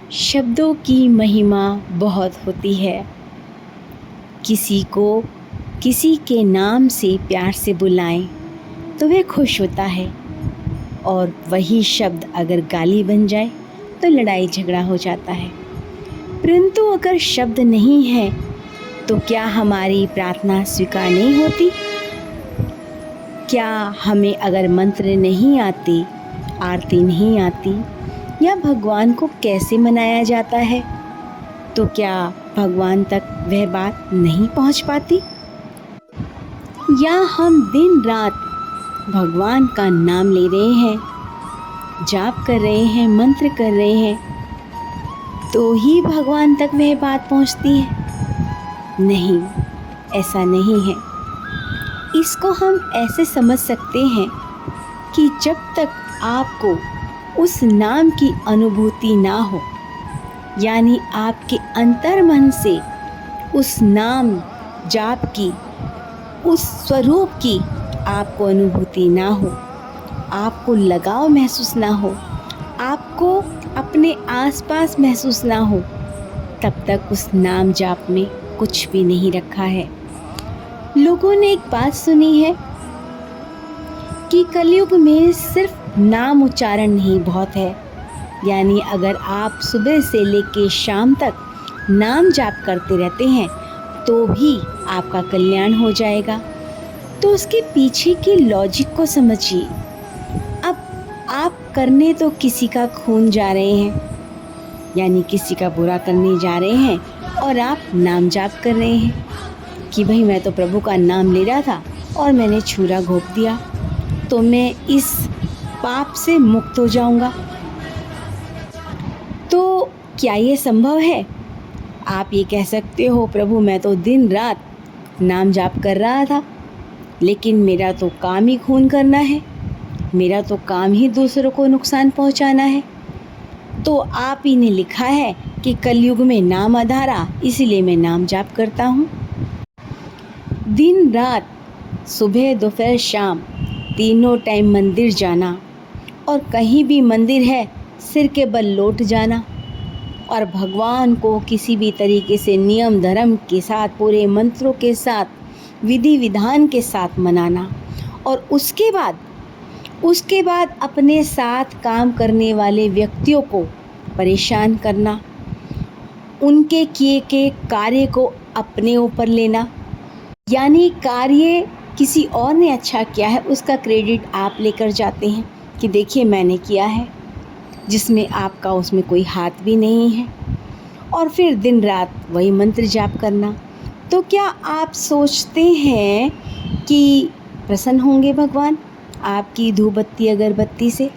शब्दों की महिमा बहुत होती है। किसी को किसी के नाम से प्यार से बुलाएं तो वह खुश होता है, और वही शब्द अगर गाली बन जाए तो लड़ाई झगड़ा हो जाता है। परंतु अगर शब्द नहीं है तो क्या हमारी प्रार्थना स्वीकार नहीं होती? क्या हमें अगर मंत्र नहीं आते, आरती नहीं आती, या भगवान को कैसे मनाया जाता है, तो क्या भगवान तक वह बात नहीं पहुंच पाती? या हम दिन रात भगवान का नाम ले रहे हैं, जाप कर रहे हैं, मंत्र कर रहे हैं, तो ही भगवान तक वह बात पहुंचती है? नहीं, ऐसा नहीं है। इसको हम ऐसे समझ सकते हैं कि जब तक आपको उस नाम की अनुभूति ना हो, यानी आपके अंतर्मन से उस नाम जाप की, उस स्वरूप की आपको अनुभूति ना हो, आपको लगाव महसूस ना हो, आपको अपने आसपास महसूस ना हो, तब तक उस नाम जाप में कुछ भी नहीं रखा है। लोगों ने एक बात सुनी है कि कलयुग में सिर्फ नाम उच्चारण ही बहुत है, यानी अगर आप सुबह से लेकर शाम तक नाम जाप करते रहते हैं तो भी आपका कल्याण हो जाएगा। तो उसके पीछे की लॉजिक को समझिए। अब आप करने तो किसी का खून जा रहे हैं, यानी किसी का बुरा करने जा रहे हैं, और आप नाम जाप कर रहे हैं कि भाई मैं तो प्रभु का नाम ले रहा था और मैंने छुरा घोंप दिया, तो मैं इस पाप से मुक्त हो जाऊंगा। तो क्या ये संभव है? आप ये कह सकते हो, प्रभु मैं तो दिन रात नाम जाप कर रहा था, लेकिन मेरा तो काम ही खून करना है, मेरा तो काम ही दूसरों को नुकसान पहुंचाना है। तो आप ही ने लिखा है कि कलयुग में नाम आधारा, इसलिए मैं नाम जाप करता हूँ। दिन रात, सुबह दोपहर शाम, तीनों टाइम मंदिर जाना, और कहीं भी मंदिर है सिर के बल लौट जाना, और भगवान को किसी भी तरीके से नियम धर्म के साथ, पूरे मंत्रों के साथ, विधि विधान के साथ मनाना, और उसके बाद अपने साथ काम करने वाले व्यक्तियों को परेशान करना, उनके किए के कार्य को अपने ऊपर लेना, यानी कार्य किसी और ने अच्छा किया है उसका क्रेडिट आप लेकर जाते हैं कि देखिए मैंने किया है, जिसमें आपका उसमें कोई हाथ भी नहीं है, और फिर दिन रात वही मंत्र जाप करना। तो क्या आप सोचते हैं कि प्रसन्न होंगे भगवान आपकी धूप बत्ती अगरबत्ती से?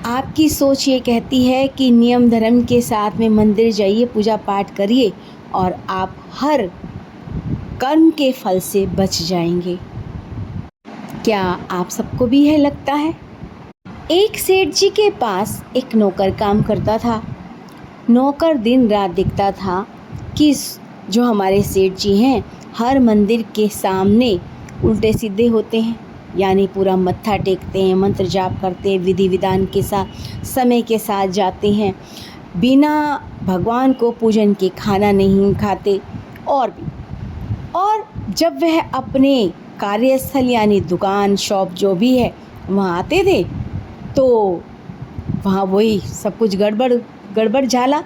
आपकी सोच ये कहती है कि नियम धर्म के साथ में मंदिर जाइए, पूजा पाठ करिए, और आप हर कर्म के फल से बच जाएंगे। क्या आप सबको भी यह लगता है? एक सेठ जी के पास एक नौकर काम करता था। नौकर दिन रात देखता था कि जो हमारे सेठ जी हैं हर मंदिर के सामने उल्टे सीधे होते हैं, यानी पूरा मत्था टेकते हैं, मंत्र जाप करते हैं, विधि विधान के साथ समय के साथ जाते हैं, बिना भगवान को पूजन के खाना नहीं खाते, और जब वह अपने कार्यस्थल यानी दुकान शॉप जो भी है वहाँ आते थे तो वहाँ वही सब कुछ गड़बड़ झाला।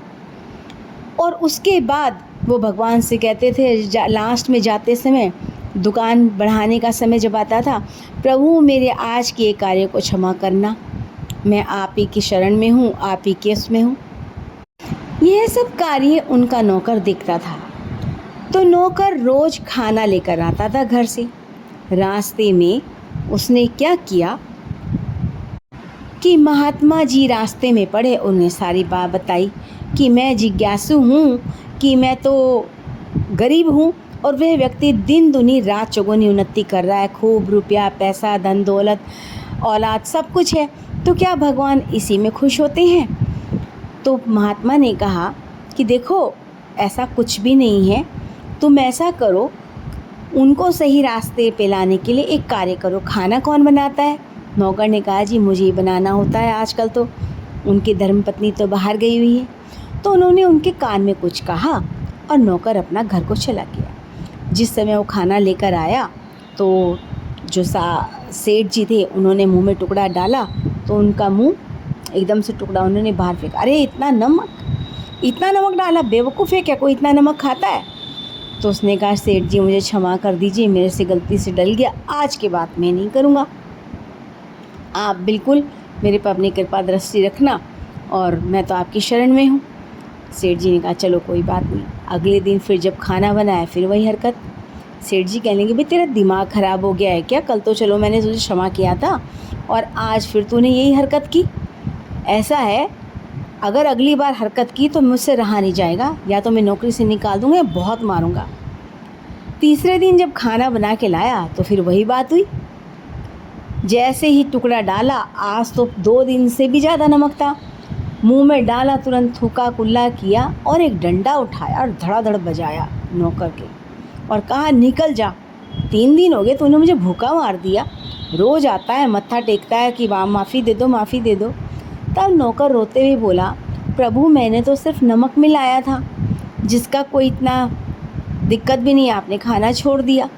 और उसके बाद वो भगवान से कहते थे लास्ट में जाते समय, दुकान बढ़ाने का समय जब आता था, प्रभु मेरे आज के कार्य को क्षमा करना, मैं आप ही की शरण में हूँ, आप ही के उसमें हूँ। यह सब कार्य उनका नौकर देखता था। तो नौकर रोज खाना लेकर आता था घर से। रास्ते में उसने क्या किया कि महात्मा जी रास्ते में पड़े, उन्हें सारी बात बताई कि मैं जिज्ञासु हूँ, कि मैं तो गरीब हूँ और वह व्यक्ति दिन दुनी रात चौगुनी उन्नति कर रहा है, खूब रुपया पैसा धन दौलत औलाद सब कुछ है, तो क्या भगवान इसी में खुश होते हैं? तो महात्मा ने कहा कि देखो ऐसा कुछ भी नहीं है, तुम ऐसा करो, उनको सही रास्ते पे लाने के लिए एक कार्य करो, खाना कौन बनाता है? नौकर ने कहा जी मुझे ही बनाना होता है आजकल तो। उनकी धर्मपत्नी तो बाहर गई हुई है। तो उन्होंने उनके कान में कुछ कहा और नौकर अपना घर को चला गया। जिस समय वो खाना लेकर आया तो जो सेठ जी थे उन्होंने मुंह में टुकड़ा डाला तो उनका मुंह एकदम से टुकड़ा उन्होंने बाहर फेंका। अरे इतना नमक डाला, बेवकूफ़ है क्या, कोई इतना नमक खाता है? तो उसने कहा सेठ जी मुझे क्षमा कर दीजिए, मेरे से गलती से डल गया, आज के बाद मैं नहीं करूँगा। आप बिल्कुल मेरे पर अपनी कृपा दृष्टि रखना और मैं तो आपकी शरण में हूँ। सेठ जी ने कहा चलो कोई बात नहीं। अगले दिन फिर जब खाना बनाया फिर वही हरकत। सेठ जी कहने लगे भाई तेरा दिमाग ख़राब हो गया है क्या? कल तो चलो मैंने तुझे क्षमा किया था और आज फिर तूने यही हरकत की। ऐसा है अगर अगली बार हरकत की तो मुझसे रहा नहीं जाएगा, या तो मैं नौकरी से निकाल दूँगा या बहुत मारूँगा। तीसरे दिन जब खाना बना के लाया तो फिर वही बात हुई। जैसे ही टुकड़ा डाला, आज तो 2 दिन से भी ज़्यादा नमक था, मुंह में डाला, तुरंत थूका कुल्ला किया और एक डंडा उठाया और धड़ाधड़ बजाया नौकर के और कहा निकल जा, 3 दिन हो गए तूने मुझे भूखा मार दिया। रोज़ आता है मत्था टेकता है कि माफ़ी दे दो, माफ़ी दे दो। तब नौकर रोते हुए बोला प्रभु मैंने तो सिर्फ नमक मिलाया था, जिसका कोई इतना दिक्कत भी नहीं, आपने खाना छोड़ दिया।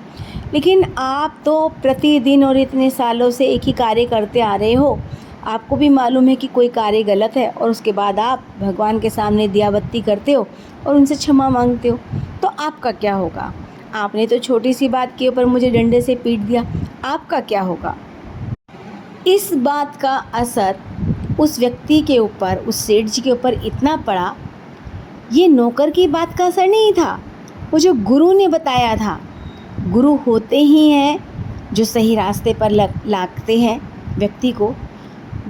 लेकिन आप तो प्रतिदिन और इतने सालों से एक ही कार्य करते आ रहे हो, आपको भी मालूम है कि कोई कार्य गलत है और उसके बाद आप भगवान के सामने दिया बत्ती करते हो और उनसे क्षमा मांगते हो, तो आपका क्या होगा? आपने तो छोटी सी बात के ऊपर मुझे डंडे से पीट दिया, आपका क्या होगा? इस बात का असर उस व्यक्ति के ऊपर, उस सेठ जी के ऊपर इतना पड़ा। ये नौकर की बात का असर नहीं था, वो जो गुरु ने बताया था। गुरु होते ही हैं जो सही रास्ते पर लाते हैं व्यक्ति को।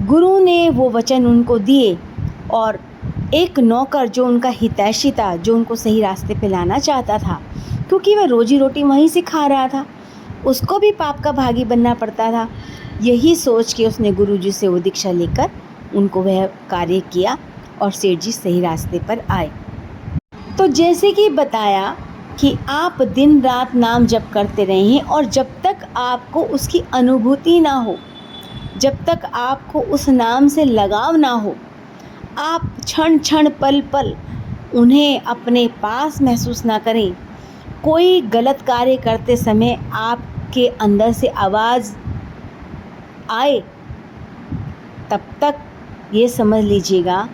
गुरु ने वो वचन उनको दिए और एक नौकर जो उनका हितैषी था, जो उनको सही रास्ते पे लाना चाहता था, क्योंकि वह रोजी रोटी वहीं से खा रहा था, उसको भी पाप का भागी बनना पड़ता था। यही सोच के उसने गुरु जी से वो दीक्षा लेकर उनको वह कार्य किया और सेठ जी सही रास्ते पर आए। तो जैसे कि बताया कि आप दिन रात नाम जप करते रहें और जब तक आपको उसकी अनुभूति ना हो, जब तक आपको उस नाम से लगाव ना हो, आप क्षण क्षण पल पल उन्हें अपने पास महसूस ना करें, कोई गलत कार्य करते समय आपके अंदर से आवाज़ आए, तब तक ये समझ लीजिएगा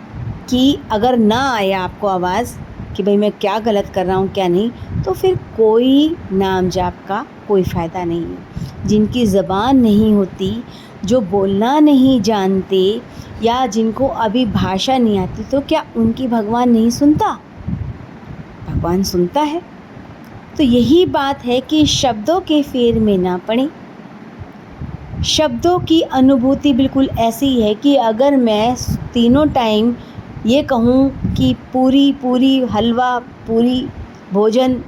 कि अगर ना आए आपको आवाज़ कि भाई मैं क्या गलत कर रहा हूँ क्या नहीं, तो फिर कोई नाम जाप का कोई फ़ायदा नहीं है। जिनकी ज़बान नहीं होती, जो बोलना नहीं जानते या जिनको अभी भाषा नहीं आती, तो क्या उनकी भगवान नहीं सुनता? भगवान सुनता है। तो यही बात है कि शब्दों के फेर में ना पड़े। शब्दों की अनुभूति बिल्कुल ऐसी है कि अगर मैं तीनों टाइम ये कहूँ कि पूरी पूरी हलवा, पूरी भोजन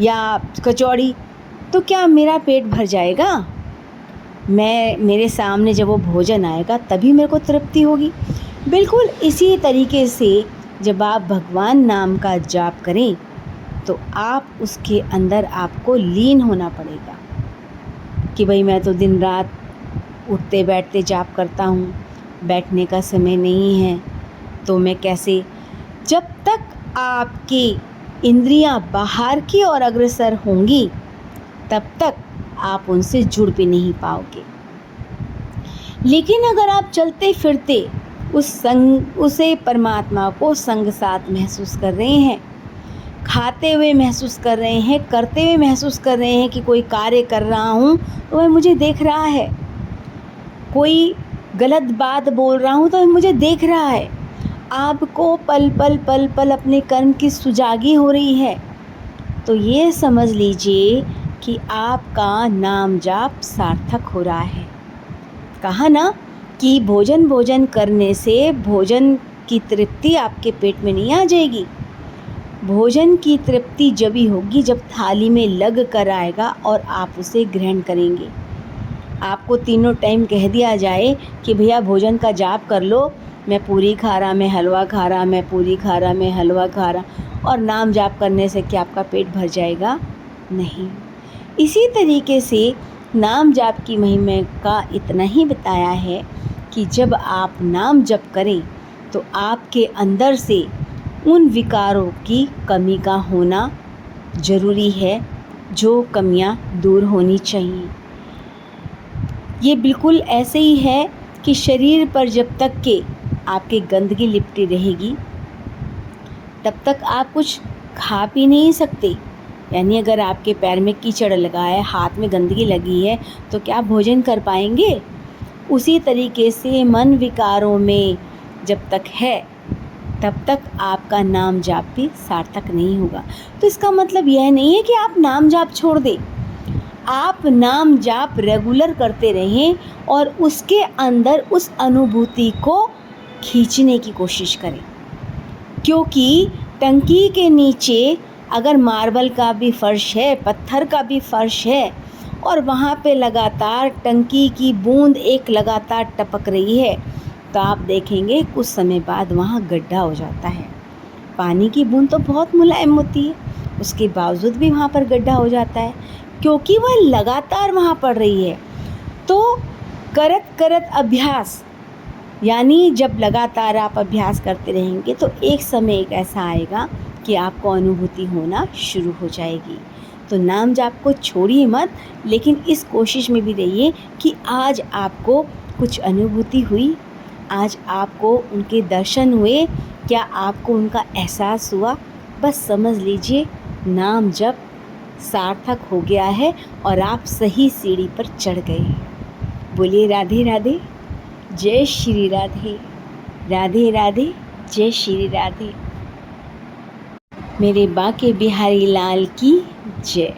या कचौड़ी, तो क्या मेरा पेट भर जाएगा? मेरे सामने जब वो भोजन आएगा तभी मेरे को तृप्ति होगी। बिल्कुल इसी तरीके से जब आप भगवान नाम का जाप करें तो आप उसके अंदर आपको लीन होना पड़ेगा कि भाई मैं तो दिन रात उठते बैठते जाप करता हूँ, बैठने का समय नहीं है, तो मैं कैसे? जब तक आपकी इंद्रियां बाहर की ओर अग्रसर होंगी तब तक आप उनसे जुड़ भी नहीं पाओगे। लेकिन अगर आप चलते फिरते उसे परमात्मा को संग साथ महसूस कर रहे हैं, खाते हुए महसूस कर रहे हैं, करते हुए महसूस कर रहे हैं कि कोई कार्य कर रहा हूँ तो वह मुझे देख रहा है, कोई गलत बात बोल रहा हूँ तो वह मुझे देख रहा है, आपको पल पल पल पल अपने कर्म की सुजागी हो रही है, तो ये समझ लीजिए कि आपका नाम जाप सार्थक हो रहा है। कहा ना कि भोजन करने से भोजन की तृप्ति आपके पेट में नहीं आ जाएगी। भोजन की तृप्ति जब ही होगी जब थाली में लग कर आएगा और आप उसे ग्रहण करेंगे। आपको तीनों टाइम कह दिया जाए कि भैया भोजन का जाप कर लो, मैं पूरी खा रहा, मैं हलवा खा रहा, मैं पूरी खा रहा, मैं हलवा खा रहा, और नाम जाप करने से क्या आपका पेट भर जाएगा? नहीं। इसी तरीके से नाम जाप की महिमा का इतना ही बताया है कि जब आप नाम जप करें तो आपके अंदर से उन विकारों की कमी का होना ज़रूरी है, जो कमियां दूर होनी चाहिए। ये बिल्कुल ऐसे ही है कि शरीर पर जब तक के आपके गंदगी लिपटी रहेगी तब तक आप कुछ खा पी नहीं सकते। यानी अगर आपके पैर में कीचड़ लगा है, हाथ में गंदगी लगी है, तो क्या आप भोजन कर पाएंगे? उसी तरीके से मन विकारों में जब तक है तब तक आपका नाम जाप भी सार्थक नहीं होगा। तो इसका मतलब यह नहीं है कि आप नाम जाप छोड़ दें। आप नाम जाप रेगुलर करते रहें और उसके अंदर उस अनुभूति को खींचने की कोशिश करें, क्योंकि टंकी के नीचे अगर मार्बल का भी फर्श है, पत्थर का भी फर्श है और वहाँ पे लगातार टंकी की बूंद एक लगातार टपक रही है, तो आप देखेंगे कुछ समय बाद वहाँ गड्ढा हो जाता है। पानी की बूंद तो बहुत मुलायम होती है, उसके बावजूद भी वहाँ पर गड्ढा हो जाता है, क्योंकि वह लगातार वहाँ पड़ रही है। तो करत करत अभ्यास, यानी जब लगातार आप अभ्यास करते रहेंगे तो एक समय एक ऐसा आएगा कि आपको अनुभूति होना शुरू हो जाएगी। तो नाम जाप को छोड़िए मत, लेकिन इस कोशिश में भी रहिए कि आज आपको कुछ अनुभूति हुई, आज आपको उनके दर्शन हुए, क्या आपको उनका एहसास हुआ? बस समझ लीजिए नाम जप सार्थक हो गया है और आप सही सीढ़ी पर चढ़ गए हैं। बोलिए राधे राधे, जय श्री राधे। राधे राधे, जय श्री राधे। मेरे बाके बिहारी लाल की जय।